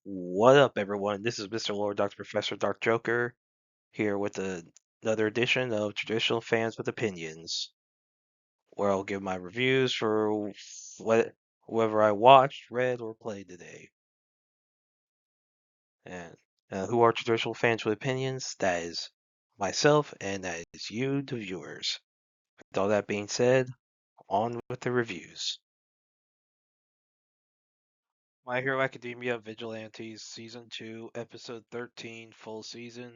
What up, everyone? This is Mr. Lord, Dr. Professor, Dark Joker, here with another edition of Traditional Fans with Opinions, where I'll give my reviews for whoever I watched, read, or played today. And who are Traditional Fans with Opinions? That is myself, and that is you, the viewers. With all that being said, on with the reviews. My Hero Academia Vigilantes Season 2, Episode 13, full season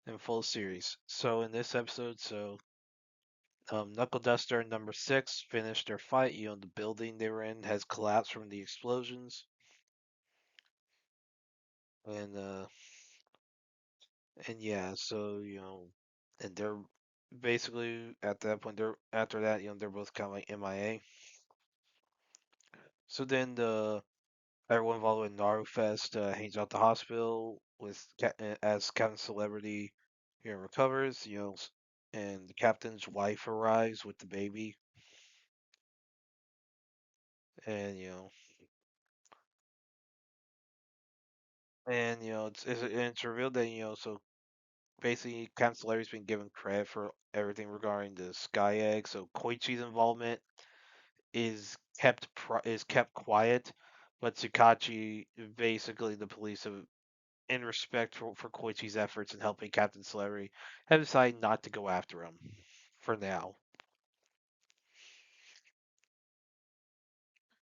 and full series. So in this episode, Knuckle Duster and number 6 finished their fight. The building they were in has collapsed from the explosions, and uh, and yeah, and they're basically at that point. They're after that, they're both kind of like MIA. So then everyone involved in Narufest hangs out the hospital as Captain Celebrity, recovers. And the captain's wife arrives with the baby, and it's revealed that basically Cancelari's been given credit for everything regarding the Sky Egg. So Koichi's involvement is kept quiet, but Tsukachi, basically the police have, in respect for Koichi's efforts in helping Captain Celery, have decided not to go after him for now.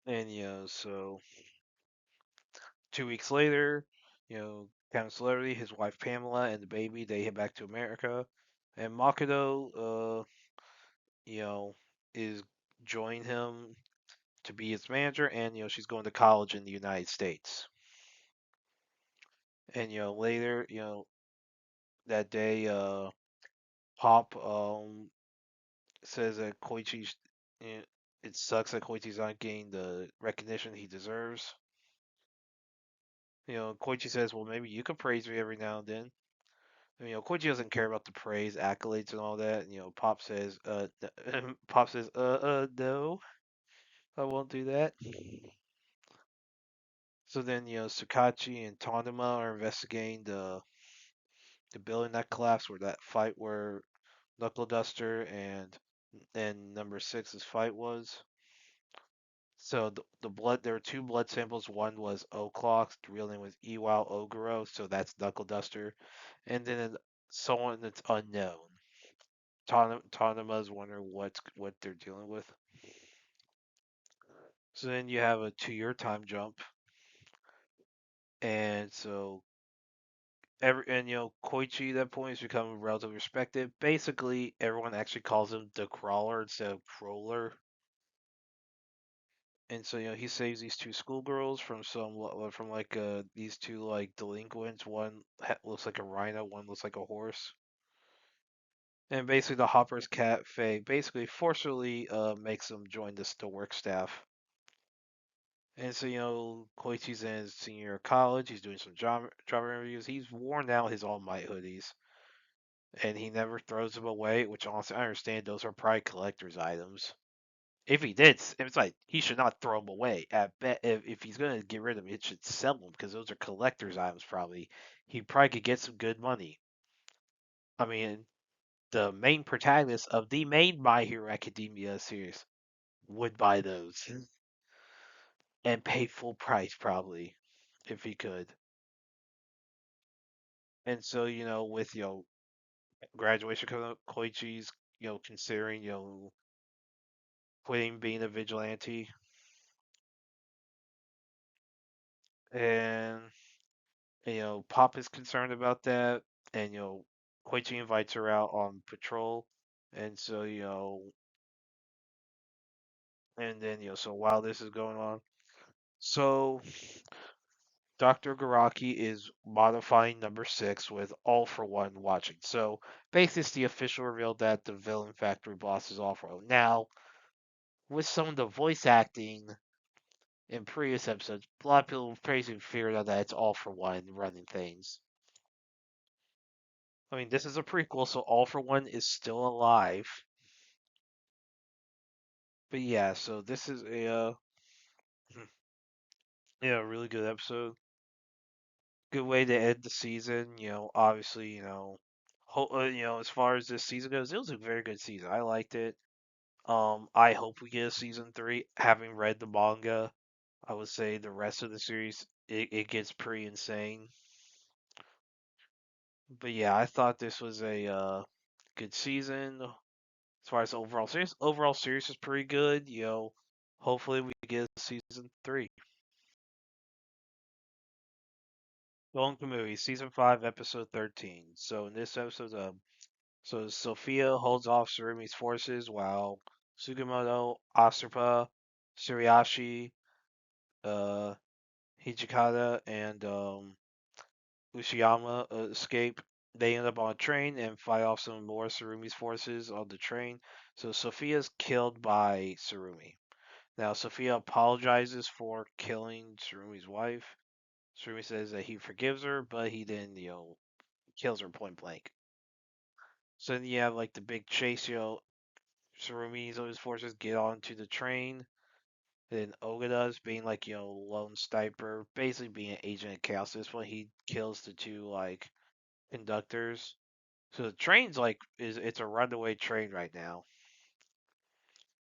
And 2 weeks later, Captain Celery, his wife Pamela, and the baby they head back to America, and Makoto you know, is join him to be his manager, and she's going to college in the United States. And later, that day, Pop says that Koichi's, you know, it sucks that Koichi's not getting the recognition he deserves. Koichi says, "Well, maybe you could praise me every now and then." And, Koichi doesn't care about the praise, accolades, and all that. And, Pop says, Pop says, no, I won't do that." So then, Sukachi and Tonema are investigating the building that collapsed, where that fight where Knuckle Duster and number six's fight was. So the blood, there were two blood samples. One was O'Clock's, the real name was Iwao Oguro, so that's Knuckle Duster, and then someone that's unknown. Tonema's wondering what they're dealing with. So then you have a 2-year time jump, and so Koichi at that point has become relatively respected. Basically, everyone actually calls him the Crawler instead of Crawler. And so he saves these two schoolgirls from like these two like delinquents. One looks like a rhino, one looks like a horse. And basically, the Hopper's cat Faye basically forcefully makes them join the work staff. And so Koichi's in his senior year of college. He's doing some job interviews. He's worn out his All Might hoodies, and he never throws them away. Which honestly, I understand those are probably collector's items. If he did, it's like he should not throw them away. At bet if he's gonna get rid of them, it should sell them because those are collector's items. Probably he probably could get some good money. I mean, the main protagonist of the main My Hero Academia series would buy those and pay full price probably if he could. And so with graduation coming up, Koichi's considering quitting being a vigilante, and Pop is concerned about that, and Koichi invites her out on patrol, and so and then so while this is going on, so Dr. Garaki is modifying number 6 with All for One watching. So basically, it's the official reveal that the villain factory boss is All for One. Now, with some of the voice acting in previous episodes, a lot of people basically figured out that it's All for One running things. I mean, this is a prequel, so All for One is still alive. But yeah, so this is a yeah, really good episode. good way to end the season. Obviously, as far as this season goes, it was a very good season. I liked it. I hope we get a season three. Having read the manga, I would say the rest of the series it gets pretty insane. But yeah, I thought this was a good season. As far as overall series is pretty good. Hopefully we get season three. Golden Kamuy, season 5, episode 13. So in this episode, so Sophia holds off Tsurumi's forces while Sugimoto, Asarpa, Suriashi, uh, Hijikata, and Ushiyama escape. They end up on a train and fight off some more Tsurumi's forces on the train. So Sophia's killed by Tsurumi. Now Sophia apologizes for killing Tsurumi's wife. Tsurumi says that he forgives her, but he then, kills her point blank. So then you have like the big chase, Tsurumi's and his forces get onto the train. Then Ogata's being like, lone sniper, basically being an agent of chaos. This one he kills the two like conductors. So the train's like it's a runaway train right now.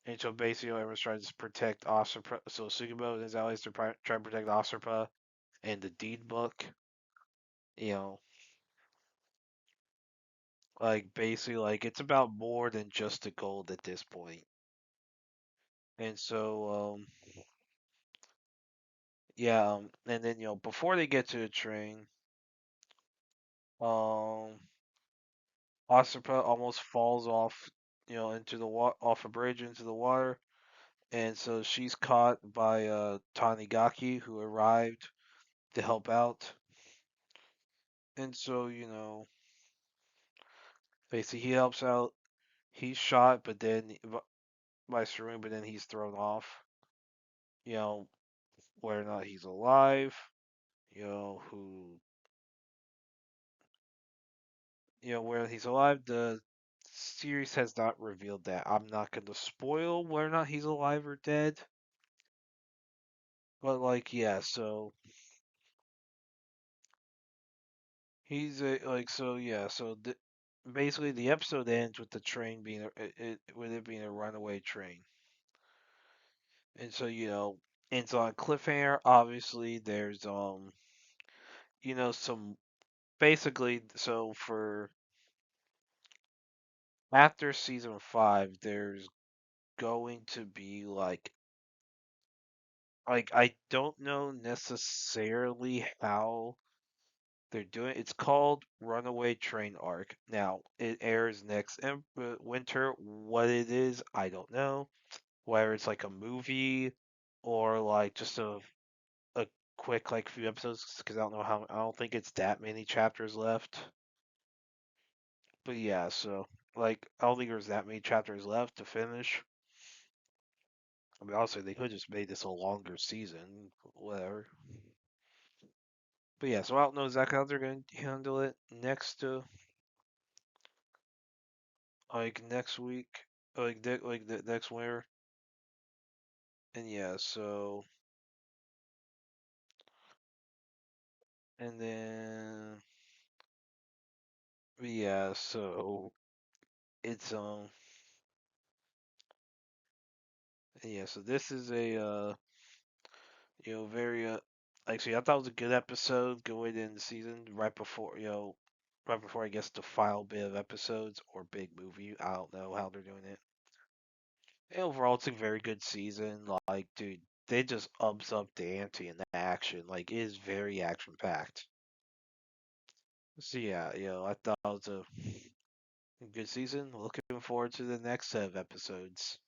And so basically everyone's trying to protect Asarpa. So Sugimo and his allies are trying to protect Asarpa and the deed book. You know, like basically like it's about more than just the gold at this point. And so yeah, and then before they get to the train, um Asarpa almost falls off, into the off a bridge into the water, and so she's caught by Tanigaki, who arrived to help out. And so, basically he helps out. He's shot, but then by Serene, but then he's thrown off. You know, whether or not he's alive. Who, whether he's alive. The series has not revealed that. I'm not going to spoil whether or not he's alive or dead. But like, yeah, so he's so yeah, so basically the episode ends with the train being with it being a runaway train, and so it's on cliffhanger. Obviously, there's some basically so for after season 5, there's going to be like I don't know necessarily how they're doing. It's called Runaway Train Arc. Now it airs next winter. What it is, I don't know. Whether it's like a movie or like just a quick like few episodes, because I don't think it's that many chapters left. But yeah, so like I don't think there's that many chapters left to finish. I mean, honestly, they could just made this a longer season, whatever. But yeah, so I don't know exactly how they're going to handle it next week, like the next winter. And yeah, so and then yeah, so it's yeah, so this is a very actually I thought it was a good episode going in the season right before I guess the final bit of episodes or big movie. I don't know how they're doing it. And overall, it's a very good season. Like, dude, they just ups up the ante in the action. Like, it is very action packed. So yeah, I thought it was a good season. Looking forward to the next set of episodes.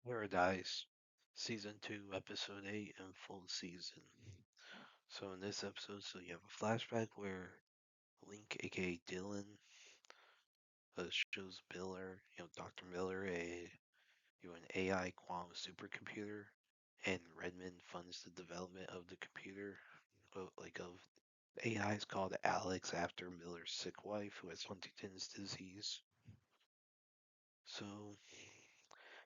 Paradise, season 2, episode 8, and full season. So in this episode, so you have a flashback where Link, aka Dylan, shows Miller, Dr. Miller, an AI quantum supercomputer, and Redmond funds the development of the computer, of AI is called Alex after Miller's sick wife who has Huntington's disease. So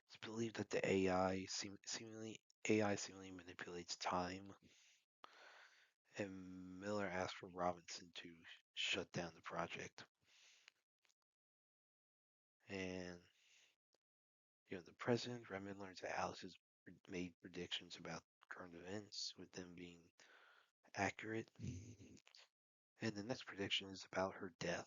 it's believed that the AI seemingly manipulates time, and Miller asks for Robinson to shut down the project. And the president, Redmond, learns that Alice has made predictions about current events, with them being accurate. And the next prediction is about her death.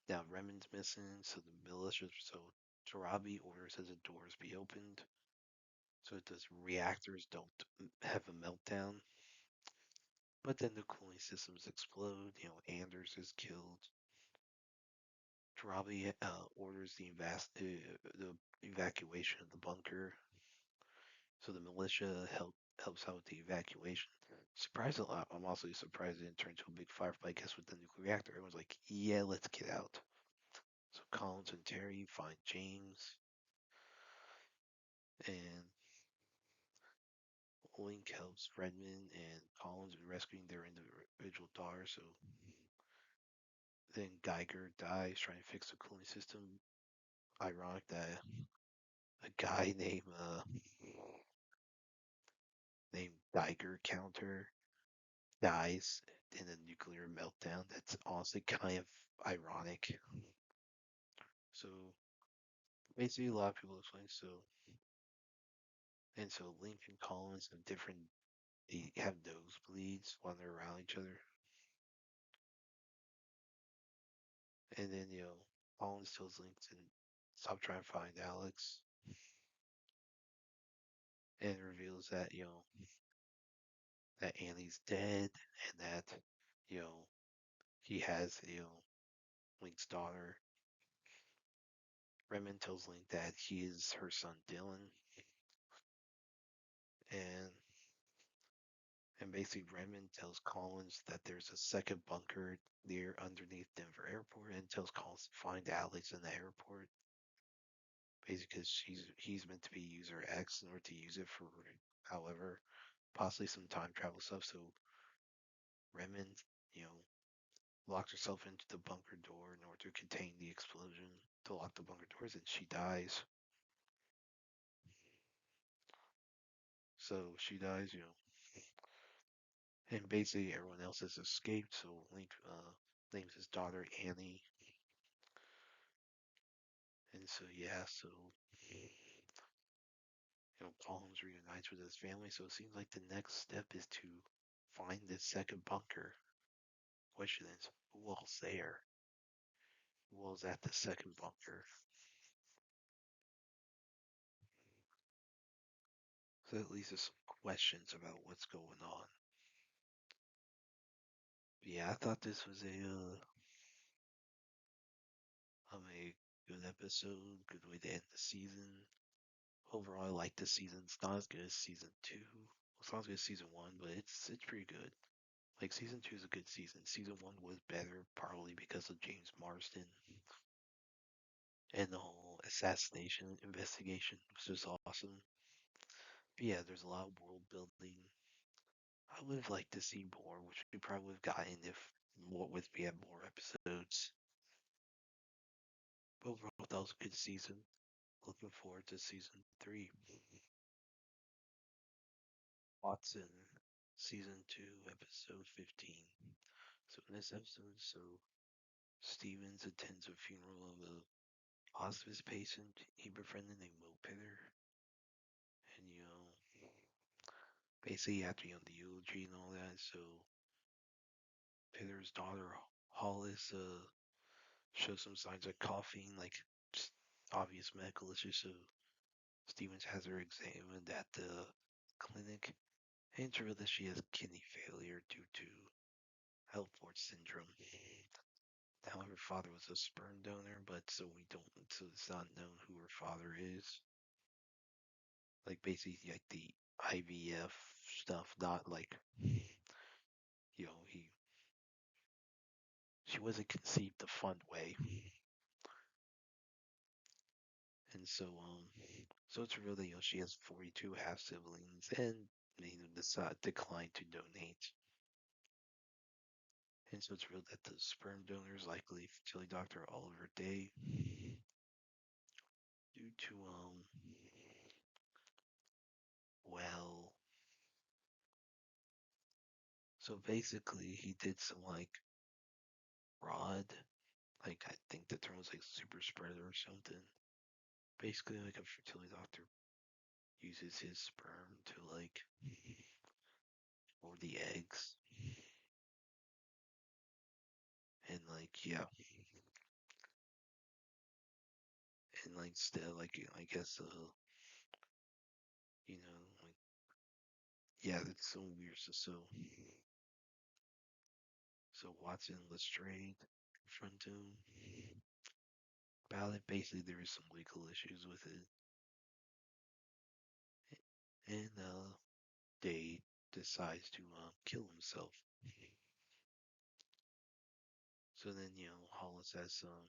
Now, Redmond's missing, so the militia, so Tarabi orders that the doors be opened so that the reactors don't have a meltdown. But then the cooling systems explode. Anders is killed. Tarabi orders the evacuation of the bunker. So the militia helps out with the evacuation. Surprisingly, I'm also surprised it didn't turn into a big fire. But I guess with the nuclear reactor, everyone's like, "Yeah, let's get out." So Collins and Terry find James, and Link helps Redmond and Collins in rescuing their individual daughters. So then Geiger dies trying to fix the cooling system. Ironic that a guy named Geiger Counter dies in a nuclear meltdown. That's honestly kind of ironic. So basically, a lot of people explain. So Link and Collins have different. They have nosebleeds when they're around each other, and then Collins tells Link to stop trying to find Alex, and reveals that that Annie's dead, and that you know he has Link's daughter. Redmond tells Link that he is her son Dylan, and basically Redmond tells Collins that there's a second bunker near underneath Denver Airport, and tells Collins to find Alex in the airport. Basically, because he's meant to be user X in order to use it for, however, possibly some time travel stuff. So Redmond, you know, locks herself into the bunker door in order to contain the explosion, to lock the bunker doors, and she dies. So she dies, and basically everyone else has escaped. So Link names his daughter Annie, and so yeah, so Collins reunites with his family. So it seems like the next step is to find this second bunker. Question is, who else there? Who else at the second bunker? So at least there's some questions about what's going on. But yeah, I thought this was a good episode, good way to end the season. Overall, I like this season. It's not as good as season two. It's not as good as season one, but it's pretty good. Like season two is a good season. Season one was better, probably because of James Marsden and the whole assassination investigation, which was awesome. But yeah, there's a lot of world building. I would have liked to see more, which we probably would have gotten if we had more episodes. But overall, that was a good season. Looking forward to season three. Watson, season two, episode 15. So in this episode, Stevens attends a funeral of a hospice patient he befriended named Will Pitter, and basically after the eulogy and all that, so Pitter's daughter Hollis shows some signs of coughing, like just obvious medical issues. So Stevens has her examined at the clinic, and it's revealed that she has kidney failure due to Alport syndrome. Now her father was a sperm donor, but so it's not known who her father is. Like basically like the IVF stuff, not like he she wasn't conceived the fun way, and so it's real that she has 42 half siblings, and decide declined to donate, and so it's real that the sperm donor is likely fertility doctor Oliver Day, due to well, So basically, he did some like fraud. Like I think the term was like super spreader or something. Basically, like a fertility doctor uses his sperm to like or the eggs, and like yeah, and like still like I guess like yeah, that's so weird. So Watson and Lestrade confront him about it. Basically, there is some legal issues with it, and Day decides to kill himself. So then Hollis has some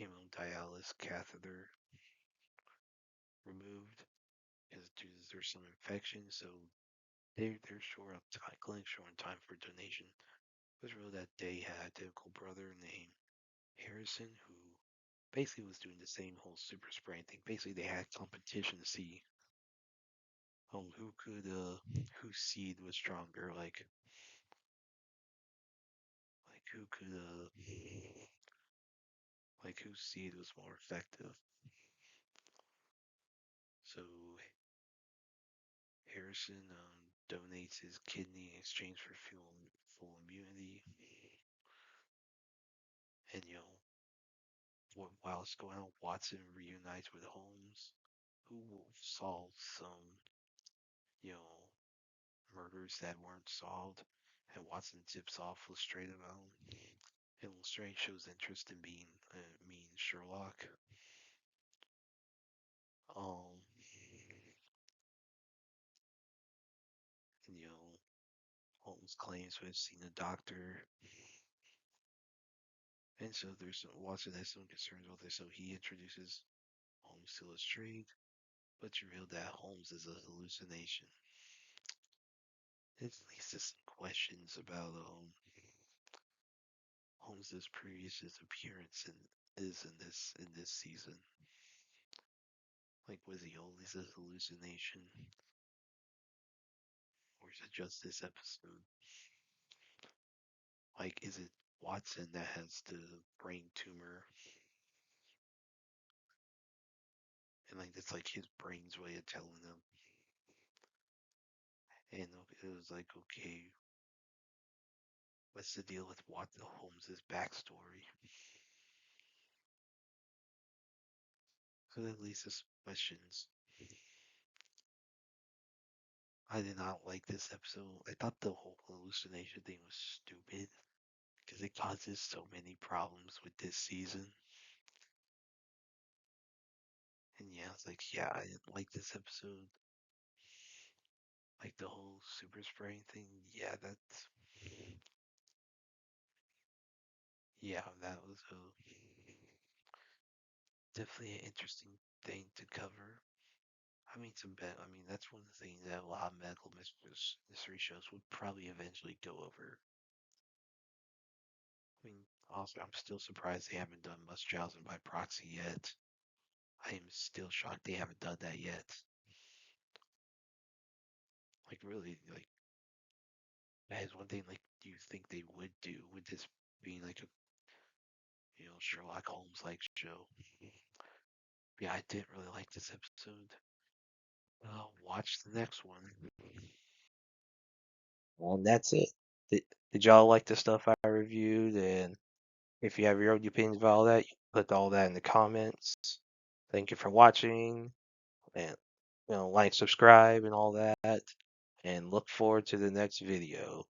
hemodialysis catheter removed because there's some infection. So they're short on time, clinic short on time for donation. It was real that Day had an identical brother named Harrison who basically was doing the same whole super spraying thing. Basically, they had competition to see whose seed was stronger, like who could like whose seed was more effective. So Harrison donates his kidney in exchange for full immunity, and while it's going on, Watson reunites with Holmes, who solves some you know murders that weren't solved, and Watson tips off Lestrade about him. And Lestrade shows interest in being mean Sherlock. Um, and, Holmes claims to have seen a doctor, and so there's Watson has some concerns with this, so he introduces Holmes to Lestrade, but it's revealed that Holmes is a hallucination. It leads to some questions about Holmes's previous appearance in this season. Like, was he always a hallucination, or is it just this episode? Like, is it Watson that has the brain tumor, and like it's like his brain's way of telling him? And it was like, okay, what's the deal with Watson Holmes's backstory? So that leads to some questions. I did not like this episode. I thought the whole hallucination thing was stupid because it causes so many problems with this season. And yeah, it's like, yeah, I didn't like this episode. Like the whole super spraying thing. That was definitely an interesting thing to cover. I mean, that's one of the things that a lot of medical mystery shows would probably eventually go over. I mean, also, I'm still surprised they haven't done Munchausen by proxy yet. I am still shocked they haven't done that yet. Like, really, like, that is one thing, like, do you think they would do with this being like a, Sherlock Holmes like show? Yeah, I didn't really like this episode. Watch the next one. Well, that's it. Did y'all like the stuff I reviewed? And if you have your own opinions about all that, you can put all that in the comments. Thank you for watching, and like, subscribe, and all that. And look forward to the next video.